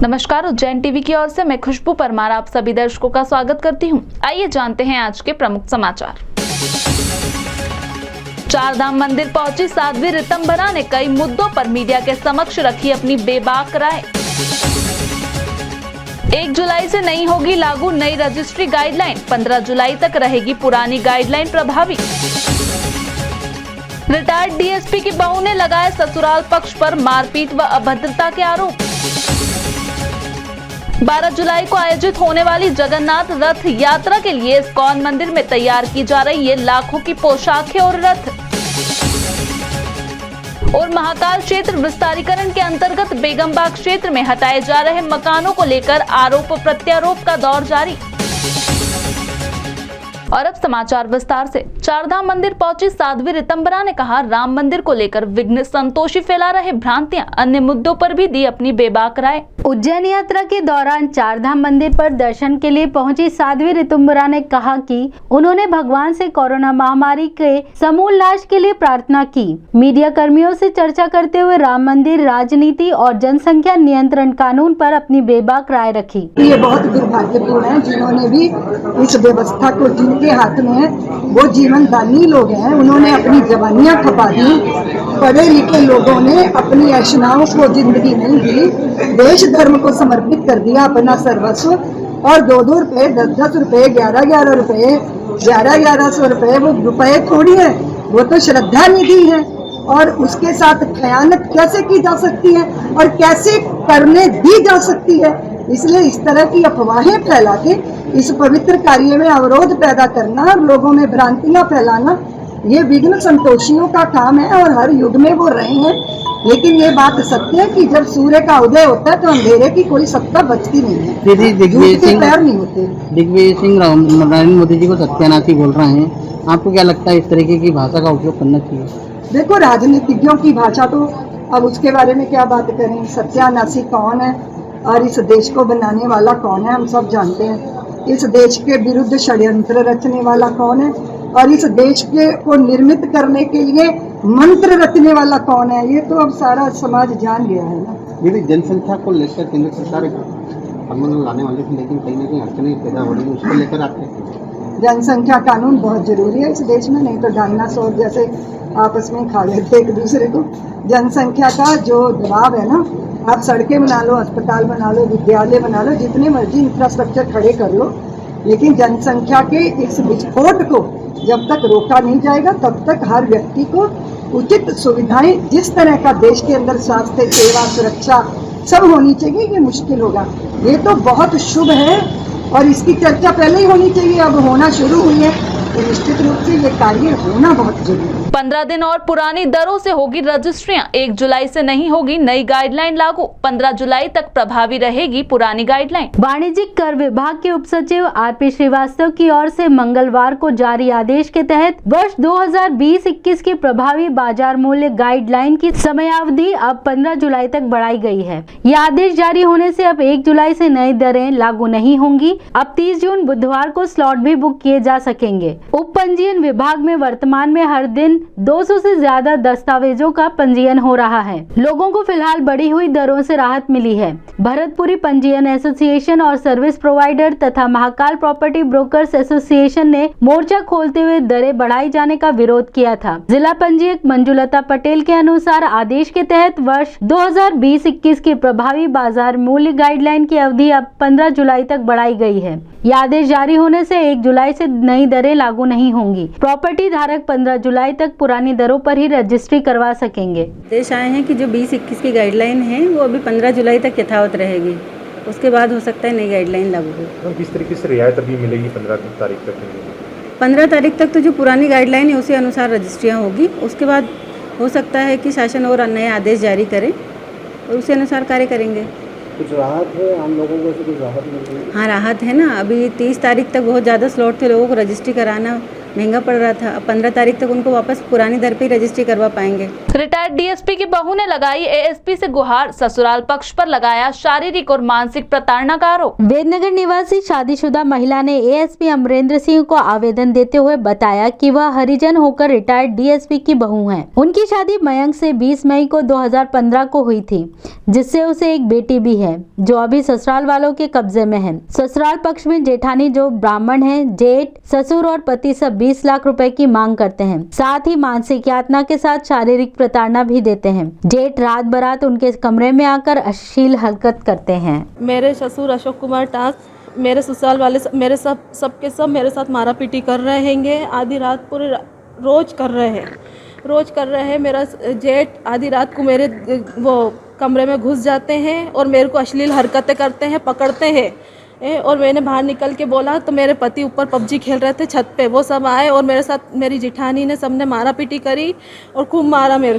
नमस्कार, उज्जैन टीवी की ओर से मैं खुशबू परमार आप सभी दर्शकों का स्वागत करती हूं। आइए जानते हैं आज के प्रमुख समाचार। चारधाम मंदिर पहुंची साध्वी ऋतंभरा ने कई मुद्दों पर मीडिया के समक्ष रखी अपनी बेबाक राय। 1 जुलाई से नहीं होगी लागू नई रजिस्ट्री गाइडलाइन, 15 जुलाई तक रहेगी पुरानी गाइडलाइन प्रभावी। रिटायर्ड डीएसपी की बहू ने लगाए ससुराल पक्ष पर मारपीट व अभद्रता के आरोप। 12 जुलाई को आयोजित होने वाली जगन्नाथ रथ यात्रा के लिए इस्कॉन मंदिर में तैयार की जा रही है लाखों की पोशाकें और रथ। और महाकाल क्षेत्र विस्तारीकरण के अंतर्गत बेगमबाग क्षेत्र में हटाए जा रहे मकानों को लेकर आरोप प्रत्यारोप का दौर जारी। और अब समाचार विस्तार से। चारधाम मंदिर पहुंची साध्वी ऋतंभरा ने कहा, राम मंदिर को लेकर विघ्न संतोषी फैला रहे भ्रांतियां, अन्य मुद्दों पर भी दी अपनी बेबाक राय। उज्जैन यात्रा के दौरान चारधाम मंदिर पर दर्शन के लिए पहुंची साध्वी ऋतंभरा ने कहा कि उन्होंने भगवान से कोरोना महामारी के समूल नाश के लिए प्रार्थना की। मीडिया कर्मियों से चर्चा करते हुए राम मंदिर राजनीति और जनसंख्या नियंत्रण कानून पर अपनी बेबाक राय रखी। ये बहुत दुर्भाग्यपूर्ण है जिन्होंने भी इस व्यवस्था को जिनके हाथ में है वो जीवनदानी लोग हैं, उन्होंने अपनी जवानियां खपा दी। पढ़े लिखे लोगों ने अपनी ऐशनाओं को जिंदगी नहीं दी, देश धर्म को समर्पित कर दिया अपना सर्वस्व। और 2-2 रुपए, 10-10 रुपए, 11-11 रुपए, 1100 रुपए वो रुपए थोड़ी है, वो तो श्रद्धा निधि है। और उसके साथ खयानत कैसे की जा सकती है और कैसे करने दी जा सकती है। इसलिए इस तरह की अफवाहें फैला के इस पवित्र कार्य में अवरोध पैदा करना और लोगों में भ्रांतियां फैलाना, ये विघ्न संतोषियों का काम है और हर युग में वो रहे हैं। लेकिन ये बात सत्य है कि जब सूर्य का उदय होता है तो अंधेरे की कोई सत्ता बचती नहीं है, पैर नहीं होते। दिग्विजय सिंह नरेंद्र मोदी जी को सत्यानाशी बोल रहे हैं, आपको क्या लगता है इस तरीके की भाषा का उपयोग करना चाहिए? देखो, राजनीतिज्ञों की भाषा तो अब उसके बारे में क्या बात करें। सत्यानाशी कौन है और इस देश को बनाने वाला कौन है हम सब जानते हैं। इस देश के विरुद्ध षड्यंत्र रचने वाला कौन है और इस देश के को निर्मित करने के लिए मंत्र रचने वाला कौन है, ये तो अब सारा समाज जान गया है ना। यदि जनसंख्या को लेकर केंद्र सरकार कानून लाने वाले थे, लेकिन कहीं ना कहीं अड़चनें पैदा हो रही है, उसको लेकर आप जनसंख्या कानून बहुत जरूरी है इस देश में, नहीं तो डायनासोर जैसे आपस में खा लेते एक दूसरे को। जनसंख्या का जो दबाव है ना, आप सड़कें बना लो, अस्पताल बना लो, विद्यालय बना लो, जितने मर्जी इंफ्रास्ट्रक्चर खड़े कर लो, लेकिन जनसंख्या के इस विस्फोट को जब तक रोका नहीं जाएगा तब तक हर व्यक्ति को उचित सुविधाएं, जिस तरह का देश के अंदर स्वास्थ्य सेवा, सुरक्षा सब होनी चाहिए, ये मुश्किल होगा। ये तो बहुत शुभ है और इसकी चर्चा पहले ही होनी चाहिए, अब होना शुरू हुई है तो निश्चित रूप से ये कार्य होना बहुत जरूरी है। 15 दिन और पुरानी दरों से होगी रजिस्ट्रियां, 1 जुलाई से नहीं होगी नई गाइडलाइन लागू, 15 जुलाई तक प्रभावी रहेगी पुरानी गाइडलाइन। वाणिज्यिक कर विभाग के उप सचिव आरपी श्रीवास्तव की ओर से मंगलवार को जारी आदेश के तहत वर्ष 2020-21 की प्रभावी बाजार मूल्य गाइडलाइन की समयावधि अब 15 जुलाई तक बढ़ाई गई है। यह आदेश जारी होने से अब 1 जुलाई से नई दरें लागू नहीं होंगी। अब 30 जून बुधवार को स्लॉट भी बुक किए जा सकेंगे। उप पंजीयन विभाग में वर्तमान में हर दिन 200 से ज्यादा दस्तावेजों का पंजीयन हो रहा है। लोगों को फिलहाल बढ़ी हुई दरों से राहत मिली है। भरतपुरी पंजीयन एसोसिएशन और सर्विस प्रोवाइडर तथा महाकाल प्रॉपर्टी ब्रोकर्स एसोसिएशन ने मोर्चा खोलते हुए दरें बढ़ाई जाने का विरोध किया था। जिला पंजीयक मंजुलता पटेल के अनुसार आदेश के तहत वर्ष 2020-21 की प्रभावी बाजार मूल्य गाइडलाइन की अवधि अब 15 जुलाई तक बढ़ाई गई है। यह आदेश जारी होने से 1 जुलाई से नई दरें लागू नहीं होंगी। प्रॉपर्टी धारक 15 जुलाई तक पुरानी दरों पर ही रजिस्ट्री करवा सकेंगे। आदेश आए हैं कि जो 20-21 की गाइडलाइन है वो अभी 15 जुलाई तक यथावत रहेगी, उसके बाद हो सकता है नई गाइडलाइन लागू हो। तो किस तरीके से रियायत अभी मिलेगी 15 तारीख तक? 15 तारीख तक तो जो पुरानी गाइडलाइन है उसी अनुसार रजिस्ट्रियाँ होगी, उसके बाद हो सकता है कि शासन और नए आदेश जारी करें और उसी अनुसार कार्य करेंगे। कुछ राहत है आम लोगों को, कुछ राहत मिल रही है? हाँ, राहत है ना। अभी 30 तारीख तक बहुत ज़्यादा स्लॉट थे, लोगों को रजिस्ट्री कराना महंगा पड़ रहा था। अब 15 तारीख तक उनको वापस पुरानी दर पे ही रजिस्ट्री करवा पाएंगे। रिटायर्ड डीएसपी की बहू ने लगाई एएसपी से गुहार, ससुराल पक्ष पर लगाया शारीरिक और मानसिक प्रताड़ना का आरोप। वेदनगर निवासी शादीशुदा महिला ने एएसपी अमरेंद्र सिंह को आवेदन देते हुए बताया कि वह हरिजन होकर रिटायर्ड डीएसपी की बहू हैं। उनकी शादी मयंक से 20 मई को 2015 को हुई थी, जिससे उसे एक बेटी भी है जो अभी ससुराल वालों के कब्जे में है। ससुराल पक्ष में जेठानी जो ब्राह्मण है, जेठ, ससुर और पति सब 20 लाख रुपए की मांग करते हैं। साथ ही मानसिक यातना के साथ शारीरिक प्रताड़ना भी देते हैं। जेठ रात बरात उनके कमरे में आकर अश्लील हरकत करते हैं। मेरे ससुर अशोक कुमार टाक, मेरे ससुराल वाले मेरे सब मेरे साथ मारा पीटी कर रहे हैंगे। आधी रात पूरे रोज कर रहे हैं। मेरा जेठ आधी रात को मेरे वो कमरे में घुस जाते हैं और मेरे को अश्लील हरकतें करते हैं, पकड़ते हैं। और मैंने बाहर निकल के बोला तो मेरे पति ऊपर पबजी खेल रहे थे छत पे, वो सब आए और मेरे साथ मेरी जिठानी ने सबने मारा पीटी करी और खूब मारा मेरे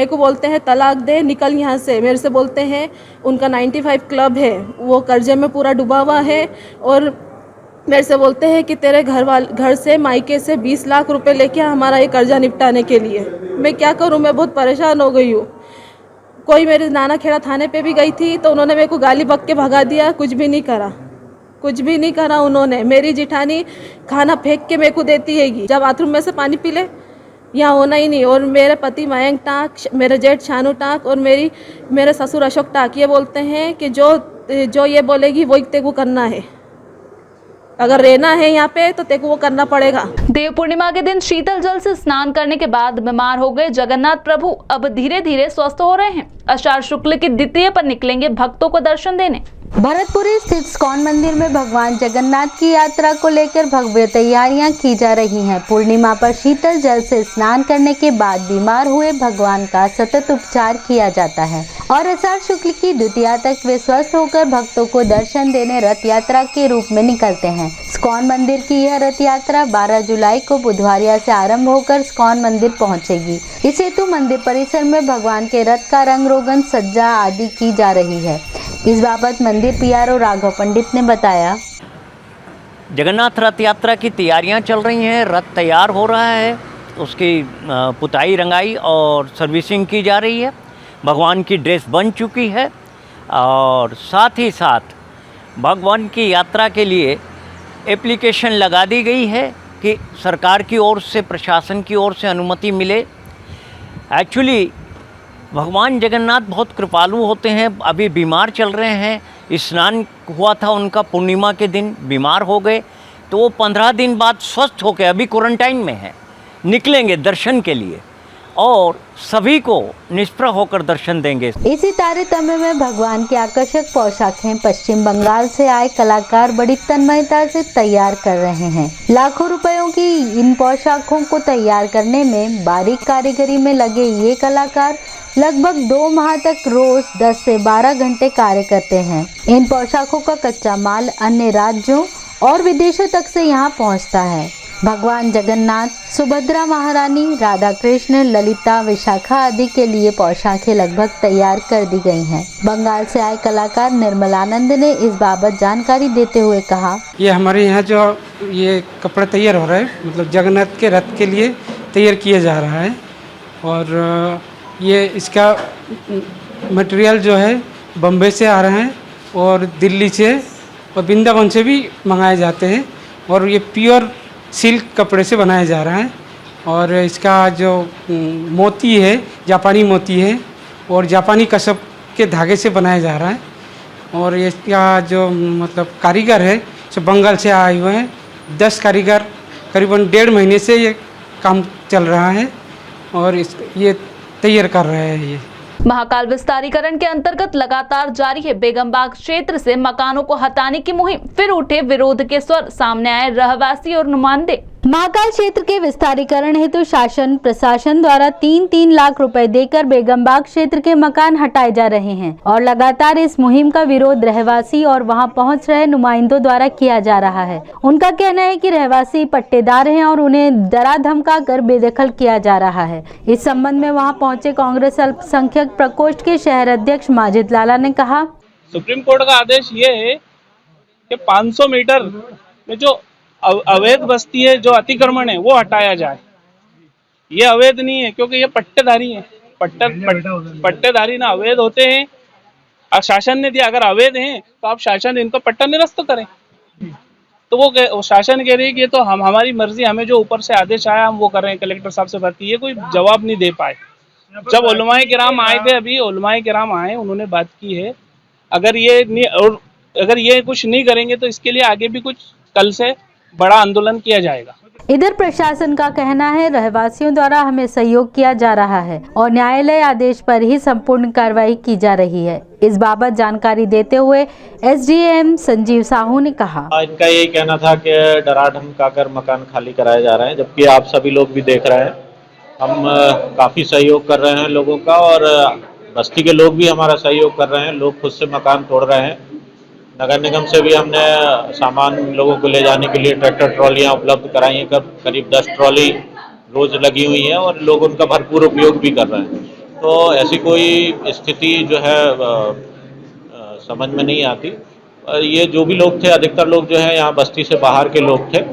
को बोलते हैं तलाक दे, निकल यहाँ से। मेरे से बोलते हैं उनका 95 क्लब है, वो कर्जे में पूरा डूबा हुआ है और मेरे से बोलते हैं कि तेरे घर से मायके से 20 लाख रुपए लेके हमारा ये कर्जा निपटाने के लिए। मैं क्या करूँ, मैं बहुत परेशान हो गई हूँ। कोई मेरे नाना खेड़ा थाने पे भी गई थी तो उन्होंने मेरे को गाली बक के भगा दिया, कुछ भी नहीं करा उन्होंने। मेरी जिठानी खाना फेंक के मेरे को देती हैगी, जब बाथरूम में से पानी पी ले, यहाँ होना ही नहीं। और मेरे पति मयंक टाक, मेरे जेठ शानू टाक और मेरे ससुर अशोक टाक ये बोलते हैं कि जो ये बोलेगी वो तेरे को करना है, अगर रहना है यहाँ पे तो तेरे को वो करना पड़ेगा। देव पूर्णिमा के दिन शीतल जल से स्नान करने के बाद बीमार हो गए जगन्नाथ प्रभु अब धीरे धीरे स्वस्थ हो रहे हैं। आषाढ़ शुक्ल की द्वितीय पर निकलेंगे भक्तों को दर्शन देने। भरतपुरी स्थित इस्कॉन मंदिर में भगवान जगन्नाथ की यात्रा को लेकर भव्य तैयारियां की जा रही हैं। पूर्णिमा पर शीतल जल से स्नान करने के बाद बीमार हुए भगवान का सतत उपचार किया जाता है और आषाढ़ शुक्ल की द्वितीया तक वे स्वस्थ होकर भक्तों को दर्शन देने रथ यात्रा के रूप में निकलते हैं। इस्कॉन मंदिर की यह रथ यात्रा 12 जुलाई को बुधवारिया से आरंभ होकर इस्कॉन मंदिर पहुंचेगी। इस हेतु मंदिर परिसर में भगवान के रथ का रंग रोगन, सज्जा आदि की जा रही है। इस बाबत मंदिर पीआरओ राघव पंडित ने बताया, जगन्नाथ रथ यात्रा की तैयारियां चल रही हैं, रथ तैयार हो रहा है, उसकी पुताई रंगाई और सर्विसिंग की जा रही है। भगवान की ड्रेस बन चुकी है और साथ ही साथ भगवान की यात्रा के लिए एप्लीकेशन लगा दी गई है कि सरकार की ओर से, प्रशासन की ओर से अनुमति मिले। एक्चुअली भगवान जगन्नाथ बहुत कृपालु होते हैं। अभी बीमार चल रहे हैं, स्नान हुआ था उनका पूर्णिमा के दिन, बीमार हो गए तो वो 15 दिन बाद स्वस्थ होकर अभी क्वारंटाइन में है, निकलेंगे दर्शन के लिए और सभी को निष्प्रह होकर दर्शन देंगे। इसी तारतम्य में भगवान की आकर्षक पोशाकें पश्चिम बंगाल से आए कलाकार बड़ी तन्मयता से तैयार कर रहे हैं। लाखों रुपयों की इन पोशाकों को तैयार करने में बारीक कारीगरी में लगे ये कलाकार लगभग 2 माह तक रोज 10 से 12 घंटे कार्य करते हैं। इन पोशाकों का कच्चा माल अन्य राज्यों और विदेशों तक से यहाँ पहुँचता है। भगवान जगन्नाथ, सुभद्रा महारानी, राधा कृष्ण, ललिता, विशाखा आदि के लिए पोशाकें लगभग तैयार कर दी गई हैं। बंगाल से आए कलाकार निर्मलानंद ने इस बाबत जानकारी देते हुए कहा, ये हमारे यहाँ जो ये कपड़ा तैयार हो रहा है, मतलब जगन्नाथ के रथ के लिए तैयार किया जा रहा है और ये इसका मटेरियल जो है बम्बई से आ रहा है और दिल्ली से और वृंदावन से भी मंगाए जाते हैं और ये प्योर सिल्क कपड़े से बनाया जा रहा है और इसका जो मोती है जापानी मोती है और जापानी कसब के धागे से बनाया जा रहा है और इसका जो मतलब कारीगर है जो बंगाल से आए हुए हैं। 10 कारीगर करीबन 1.5 महीने से ये काम चल रहा है और ये तैयार कर रहे हैं। ये महाकाल विस्तारीकरण के अंतर्गत लगातार जारी है बेगमबाग क्षेत्र से मकानों को हटाने की मुहिम, फिर उठे विरोध के स्वर, सामने आए रहवासी और नुमाइंदे। महाकाल क्षेत्र के विस्तारीकरण हेतु शासन प्रशासन द्वारा 3-3 लाख रुपए देकर बेगमबाग क्षेत्र के मकान हटाए जा रहे हैं और लगातार इस मुहिम का विरोध रहवासी और वहां पहुंच रहे नुमाइंदों द्वारा किया जा रहा है। उनका कहना है कि रहवासी पट्टेदार हैं और उन्हें डरा धमका कर बेदखल किया जा रहा है। इस संबंध में वहां पहुंचे कांग्रेस अल्पसंख्यक प्रकोष्ठ के शहर अध्यक्ष माजिद लाला ने कहा, सुप्रीम कोर्ट का आदेश ये है कि 500 मीटर में जो अवैध बस्ती है, जो अतिक्रमण है वो हटाया जाए। ये अवैध नहीं है क्योंकि ये पट्टेदारी है, पट्टेदारी ना अवैध होते हैं। अब शासन ने दिया, अगर अवैध हैं तो आप शासन इनको पट्टा निरस्त करें। तो वो शासन कह रही है कि ये तो हमारी मर्जी, हमें जो ऊपर से आदेश आया हम वो कर रहे हैं, कलेक्टर साहब से बात की, ये कोई जवाब नहीं दे पाए। जब उलमाए किराम आए थे, अभी उलमाए किराम आए, उन्होंने बात की है। अगर ये कुछ नहीं करेंगे तो इसके लिए आगे भी कुछ कल से बड़ा आंदोलन किया जाएगा। इधर प्रशासन का कहना है रहवासियों द्वारा हमें सहयोग किया जा रहा है और न्यायालय आदेश पर ही संपूर्ण कार्रवाई की जा रही है। इस बाबत जानकारी देते हुए एसडीएम संजीव साहू ने कहा, इनका यही कहना था कि डरा धमकाकर मकान खाली कराए जा रहे हैं, जबकि आप सभी लोग भी देख रहे हैं हम काफ़ी सहयोग कर रहे हैं लोगों का, और बस्ती के लोग भी हमारा सहयोग कर रहे हैं। लोग खुद से मकान तोड़ रहे हैं। नगर निगम से भी हमने सामान लोगों को ले जाने के लिए ट्रैक्टर ट्रॉलियाँ उपलब्ध कराई हैं, करीब 10 ट्रॉली रोज़ लगी हुई हैं और लोग उनका भरपूर उपयोग भी कर रहे हैं। तो ऐसी कोई स्थिति जो है समझ में नहीं आती। ये जो भी लोग थे, अधिकतर लोग जो है यहाँ बस्ती से बाहर के लोग थे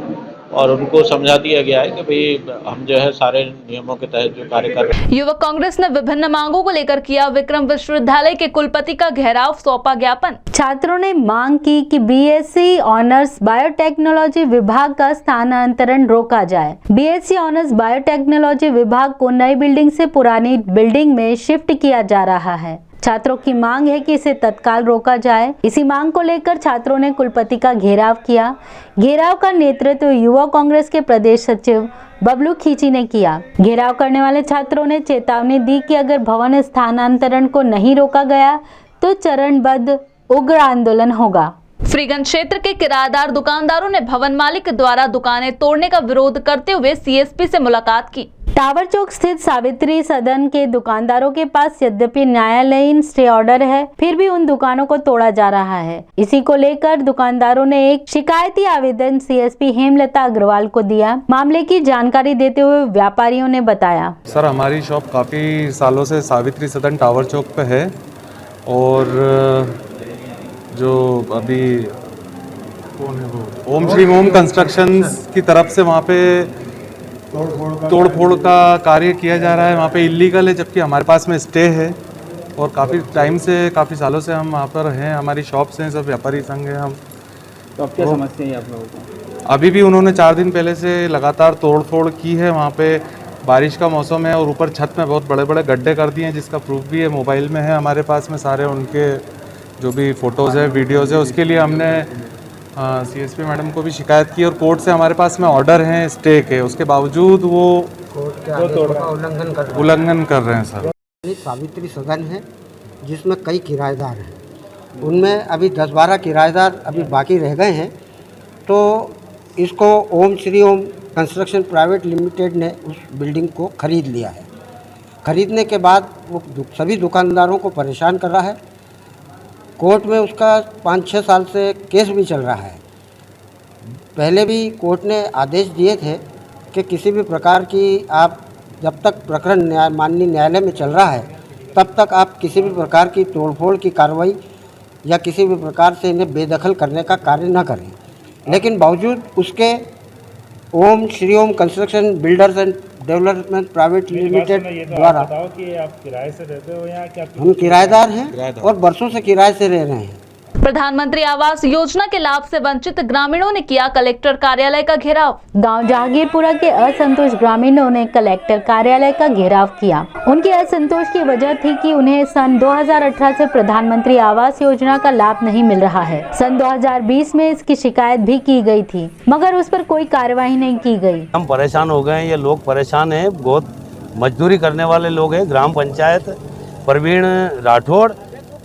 और उनको समझा दिया गया है कि भाई हम जो है सारे नियमों के तहत जो कार्य कर रहे हैं। युवक कांग्रेस ने विभिन्न मांगों को लेकर किया विक्रम विश्वविद्यालय के कुलपति का घेराव, सौंपा ज्ञापन। छात्रों ने मांग की कि बीएससी ऑनर्स बायोटेक्नोलॉजी विभाग का स्थानांतरण रोका जाए। बीएससी ऑनर्स बायोटेक्नोलॉजी विभाग को नई बिल्डिंग से पुरानी बिल्डिंग में शिफ्ट किया जा रहा है। छात्रों की मांग है कि इसे तत्काल रोका जाए। इसी मांग को लेकर छात्रों ने कुलपति का घेराव किया। घेराव का नेतृत्व युवा कांग्रेस के प्रदेश सचिव बबलू खींची ने किया। घेराव करने वाले छात्रों ने चेतावनी दी कि अगर भवन स्थानांतरण को नहीं रोका गया तो चरणबद्ध उग्र आंदोलन होगा। फ्रीगंज क्षेत्र के किराएदार दुकानदारों ने भवन मालिक द्वारा दुकानें तोड़ने का विरोध करते हुए सीएसपी से मुलाकात की। टावर चौक स्थित सावित्री सदन के दुकानदारों के पास यद्यपि न्यायालयीन स्टे ऑर्डर है, फिर भी उन दुकानों को तोड़ा जा रहा है। इसी को लेकर दुकानदारों ने एक शिकायती आवेदन सीएसपी हेमलता अग्रवाल को दिया। मामले की जानकारी देते हुए व्यापारियों ने बताया, सर हमारी शॉप काफ़ी सालों से सावित्री सदन टावर चौक पे है और जो अभी कौन है वो ओम श्री ओम कंस्ट्रक्शंस की तरफ से वहाँ पे तोड़ फोड़ का कार्य किया जा रहा है। वहाँ पे इलीगल है, जबकि हमारे पास में स्टे है और काफ़ी टाइम से, काफ़ी सालों से हम वहाँ पर हैं। हमारी शॉप्स हैं, सब व्यापारी संघ है हम। तो अब क्या समस्या है आप लोगों को? अभी भी उन्होंने 4 दिन पहले से लगातार तोड़ फोड़ की है। वहाँ पे बारिश का मौसम है और ऊपर छत में बहुत बड़े बड़े गड्ढे कर दिए हैं, जिसका प्रूफ भी है, मोबाइल में है हमारे पास में सारे उनके जो भी फ़ोटोज़ है, वीडियोज़ है। उसके लिए हमने सीएसपी मैडम को भी शिकायत की और कोर्ट से हमारे पास में ऑर्डर हैं स्टे के, उसके बावजूद वो उल्लंघन कर रहे हैं। सर सावित्री सदन है जिसमें कई किराएदार हैं, उनमें अभी 10-12 किराएदार अभी बाकी रह गए हैं। तो इसको ओम Shri Om construction private limited ने उस बिल्डिंग को ख़रीद लिया है। ख़रीदने के बाद वो सभी दुकानदारों को परेशान कर रहा है। कोर्ट में उसका 5-6 साल से केस भी चल रहा है। पहले भी कोर्ट ने आदेश दिए थे कि किसी भी प्रकार की आप जब तक प्रकरण माननीय न्यायालय में चल रहा है तब तक आप किसी भी प्रकार की तोड़फोड़ की कार्रवाई या किसी भी प्रकार से इन्हें बेदखल करने का कार्य न करें। लेकिन बावजूद उसके Om Shri Om construction builders and development private limited द्वारा कि आप किराए से रहते हो या क्या? हम किराएदार हैं और बरसों से किराए से रह रहे हैं। प्रधानमंत्री आवास योजना के लाभ से वंचित ग्रामीणों ने किया कलेक्टर कार्यालय का घेराव। गांव जहांगीरपुरा के असंतोष ग्रामीणों ने कलेक्टर कार्यालय का घेराव किया। उनके असंतोष की वजह थी कि उन्हें सन 2018 से प्रधानमंत्री आवास योजना का लाभ नहीं मिल रहा है। सन 2020 में इसकी शिकायत भी की गई थी, मगर उस पर कोई कार्यवाही नहीं की गई। हम परेशान हो गए हैं, ये लोग परेशान हैं, बहुत मजदूरी करने वाले लोग हैं। ग्राम पंचायत प्रवीण राठौड़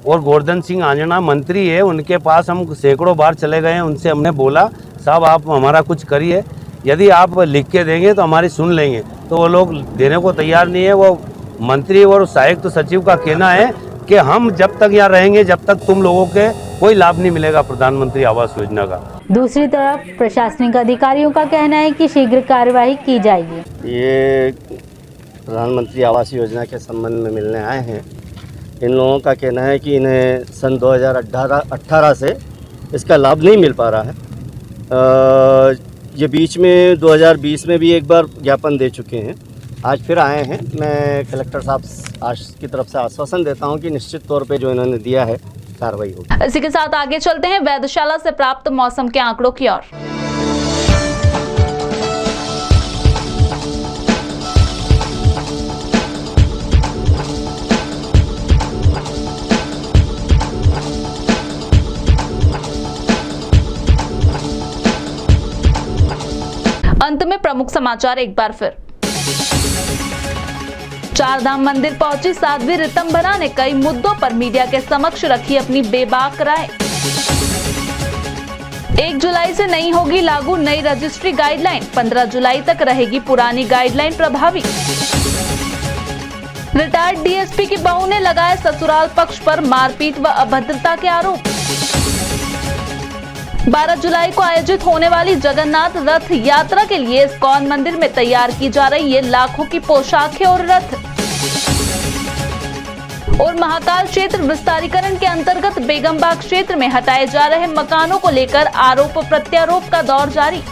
और गोवर्धन सिंह आंजना मंत्री है, उनके पास हम सैकड़ों बार चले गए हैं। उनसे हमने बोला साहब आप हमारा कुछ करिए, यदि आप लिख के देंगे तो हमारी सुन लेंगे, तो वो लोग देने को तैयार नहीं है। वो मंत्री और सहायक सचिव का कहना है कि हम जब तक यहाँ रहेंगे जब तक तुम लोगों के कोई लाभ नहीं मिलेगा प्रधानमंत्री आवास योजना का। दूसरी तरफ प्रशासनिक अधिकारियों का कहना है कि शीघ्र कार्यवाही की जाएगी। ये प्रधानमंत्री आवास योजना के संबंध में मिलने आए हैं। इन लोगों का कहना है कि इन्हें सन 2018 से इसका लाभ नहीं मिल पा रहा है। ये बीच में 2020 में भी एक बार ज्ञापन दे चुके हैं, आज फिर आए हैं। मैं कलेक्टर साहब की तरफ से आश्वासन देता हूं कि निश्चित तौर पे जो इन्होंने दिया है कार्रवाई होगी। इसी के साथ आगे चलते हैं वेधशाला से प्राप्त मौसम के आंकड़ों की ओर। अंत में प्रमुख समाचार एक बार फिर। चारधाम मंदिर पहुंची साध्वी रितंभरा ने कई मुद्दों पर मीडिया के समक्ष रखी अपनी बेबाक राय। 1 जुलाई से नहीं होगी लागू नई रजिस्ट्री गाइडलाइन, 15 जुलाई तक रहेगी पुरानी गाइडलाइन प्रभावी। रिटायर्ड डीएसपी की बहू ने लगाए ससुराल पक्ष पर मारपीट व अभद्रता के आरोप। 12 जुलाई को आयोजित होने वाली जगन्नाथ रथ यात्रा के लिए इस्कॉन मंदिर में तैयार की जा रही है लाखों की पोशाकें और रथ। और महाकाल क्षेत्र विस्तारीकरण के अंतर्गत बेगमबाग क्षेत्र में हटाए जा रहे मकानों को लेकर आरोप प्रत्यारोप का दौर जारी।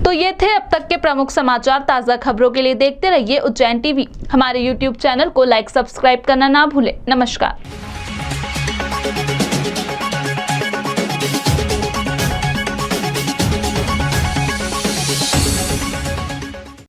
तो ये थे अब तक के प्रमुख समाचार। ताजा खबरों के लिए देखते रहिए उज्जैन टीवी। हमारे YouTube चैनल को लाइक सब्सक्राइब करना ना भूलें। नमस्कार।